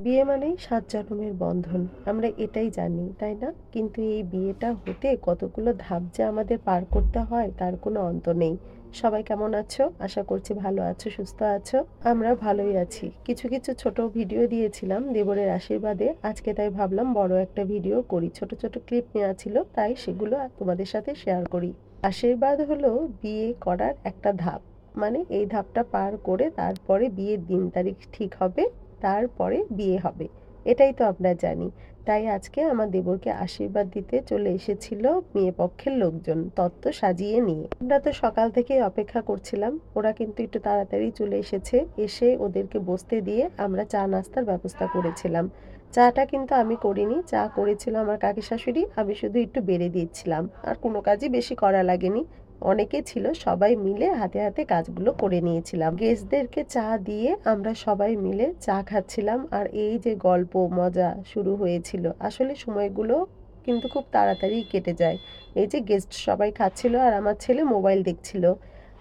বিয়ে মানেই ৭ জনমের বন্ধন। আমরা এটাই জানি, তাই না? কিন্তু এই বিয়েটা হতে কতগুলো ধাপ যে আমাদের পার করতে হয় তার কোনো অন্ত নেই। সবাই কেমন আছো? আশা করছি ভালো আছো, সুস্থ আছো। আমরা ভালোই আছি। কিছু ছোট ভিডিও দিয়েছিলাম দেবরের আশীর্বাদে। আজকে তাই ভাবলাম বড় একটা ভিডিও করি। ছোট ক্লিপ নেওয়া ছিল, তাই সেগুলো তোমাদের সাথে শেয়ার করি। আশীর্বাদ হলো বিয়ে করার একটা ধাপ। মানে এই ধাপটা পার করে তারপরে বিয়ের দিন তারিখ ঠিক হবে, তারপরে বিয়ে হবে। এটাই তো আমরা জানি। তাই আজকে আমার দেবরকে আশীর্বাদ দিতে চলে এসেছিল মেয়ে পক্ষের লোকজন তত্ত্ব সাজিয়ে নিয়ে। আমরা তো সকাল থেকেই অপেক্ষা করছিলাম। ওরা কিন্তু একটু তাড়াতাড়ি চলে এসেছে। এসে ওদেরকে বসতে দিয়ে আমরা চা নাস্তার ব্যবস্থা করেছিলাম। চাটা কিন্তু আমি করিনি, চা করেছিল আমার কাকি শাশুড়ি। আমি শুধু একটু বেড়ে দিচ্ছিলাম। আর কোনো কাজই বেশি করা লাগেনি। অনেকে ছিল, সবাই মিলে হাতে হাতে কাজগুলো করে নিয়েছিলাম। গেস্টদেরকে চা দিয়ে আমরা সবাই মিলে চা খাচ্ছিলাম। আর এই যে গল্প মজা শুরু হয়েছিল, আসলে সময়গুলো কিন্তু খুব তাড়াতাড়ি কেটে যায়। এই যে গেস্ট সবাই খাচ্ছিল আর আমার ছেলে মোবাইল দেখছিল।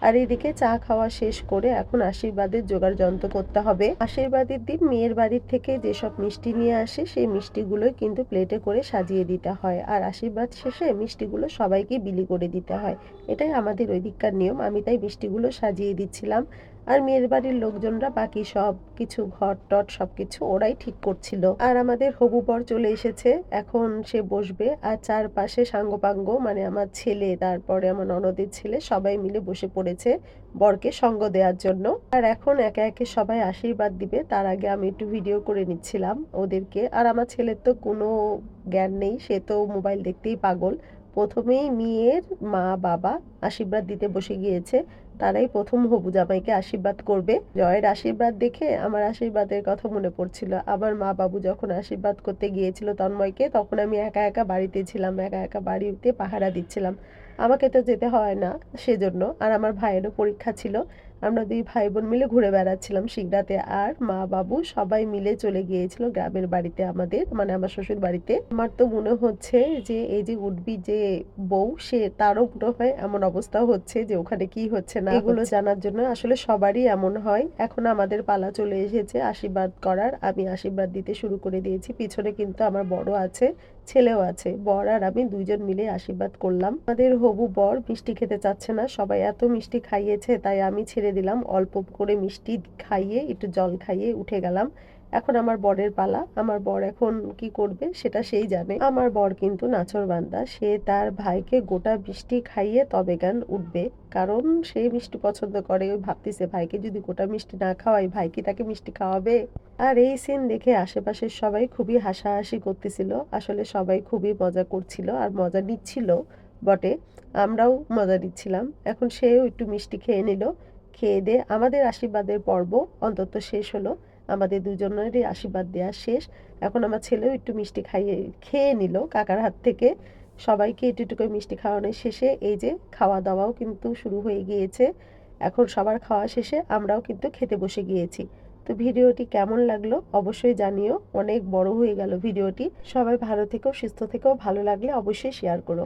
আর এদিকে চা খাওয়া শেষ করে এখন আশীর্বাদের জোগাড় যন্ত্র করতে হবে। আশীর্বাদের দিন মেয়ের বাড়ির থেকে যেসব মিষ্টি নিয়ে আসে সেই মিষ্টিগুলোই কিন্তু প্লেটে করে সাজিয়ে দিতে হয়। আর আশীর্বাদ শেষে মিষ্টিগুলো সবাইকে বিলি করে দিতে হয়। এটাই আমাদের ওইদিককার নিয়ম। আমি তাই মিষ্টিগুলো সাজিয়ে দিচ্ছিলাম। আর মেয়ের বাড়ির লোকজনরা বাকি সব কিছু ঘর টট সবকিছু ওরাই ঠিক করছিল। আর আমাদের হবু বর চলে এসেছে, এখন সে বসবে। আর চারপাশে সাঙ্গপাঙ্গ মানে আমার ছেলে, তারপরে আমার ননদের ছেলে সবাই মিলে বসে পড়েছে বরকে সঙ্গ দেওয়ার জন্য। আর এখন একে একে সবাই আশীর্বাদ দিবে, তার আগে আমি একটু ভিডিও করে নিচ্ছিলাম ওদেরকে। আর আমার ছেলের তো কোনো জ্ঞান নেই, সে তো মোবাইল দেখতেই পাগল। প্রথমেই মেয়ের মা বাবা আশীর্বাদ দিতে বসে গিয়েছে। তারাই প্রথম হবু জামাইকে আশীর্বাদ করবে। জয়ের আশীর্বাদ দেখে আমার আশীর্বাদের কথা মনে পড়ছিল। আমার মা বাবু যখন আশীর্বাদ করতে গিয়েছিল তন্ময়কে, তখন আমি একা একা বাড়িতে ছিলাম, একা একা বাড়িতে পাহারা দিচ্ছিলাম। আমাকে তো যেতে হয় না সেজন্য। আর আমার ভাইয়েরও পরীক্ষা ছিল। আমরা দুই ভাই বোন মিলে ঘুরে বেড়াচ্ছিলাম সিংড়াতে। আর মা বাবু সবাই মিলে চলে গিয়েছিল গ্রামের বাড়িতে, আমাদের মানে আমার শ্বশুর বাড়িতে। আমার তো মনে হচ্ছে যে এই যে উঠবি যে বউ, সে তারও মনে হয় এমন অবস্থা হচ্ছে যে ওখানে কি হচ্ছে না এগুলো জানার জন্য। আসলে সবারই এমন হয়। এখন আমাদের পালা চলে এসেছে আশীর্বাদ করার। আমি আশীর্বাদ দিতে শুরু করে দিয়েছি। পিছনে কিন্তু আমার বড় আছে, ছেলেও আছে। বর আর আমি দুইজন মিলে আশীর্বাদ করলাম। আমাদের হবু বর মিষ্টি খেতে চাচ্ছে না, সবাই এত মিষ্টি খাইয়েছে তাই আমি ছেড়ে দিলাম। অল্প করে মিষ্টি খাইয়ে একটু জল খাইয়ে উঠে গেলাম। এখন আমার বরের পালা। আমার বর এখন কি করবে সেটা সেই জানে। আমার বর কিন্তু নাছোড়বান্দা, সে তার ভাইকে গোটা মিষ্টি খাইয়ে তবে জ্ঞান উঠবে। কারণ সে মিষ্টি পছন্দ করে। ওই ভাবতেছে ভাইকে যদি গোটা মিষ্টি না খাওয়াই, ভাই কি তাকে মিষ্টি খাওয়াবে? আর এই সিন দেখে আশেপাশের সবাই খুবই হাসাহাসি করতেছিল। আসলে সবাই খুবই মজা করছিল আর মজা নিচ্ছিল বটে। আমরাও মজা নিচ্ছিলাম। এখন সেও একটু মিষ্টি খেয়ে নিল। খেয়ে দিয়ে আমাদের আশীর্বাদের পর্ব অন্তত শেষ হলো। আমাদের দুজনেরই আশীর্বাদ দেওয়া শেষ। এখন আমার ছেলেও একটু মিষ্টি খেয়ে নিল কাকার হাত থেকে। সবাইকে একটু একটু করে মিষ্টি খাওয়ানোর শেষে এই যে খাওয়া দাওয়াও কিন্তু শুরু হয়ে গিয়েছে। এখন সবার খাওয়া শেষে আমরাও কিন্তু খেতে বসে গিয়েছি। তো ভিডিওটি কেমন লাগলো অবশ্যই জানিও। অনেক বড় হয়ে গেল ভিডিওটি। সবাই ভালো থেকো, সুস্থ থেকো। ভালো লাগলে অবশ্যই শেয়ার করো।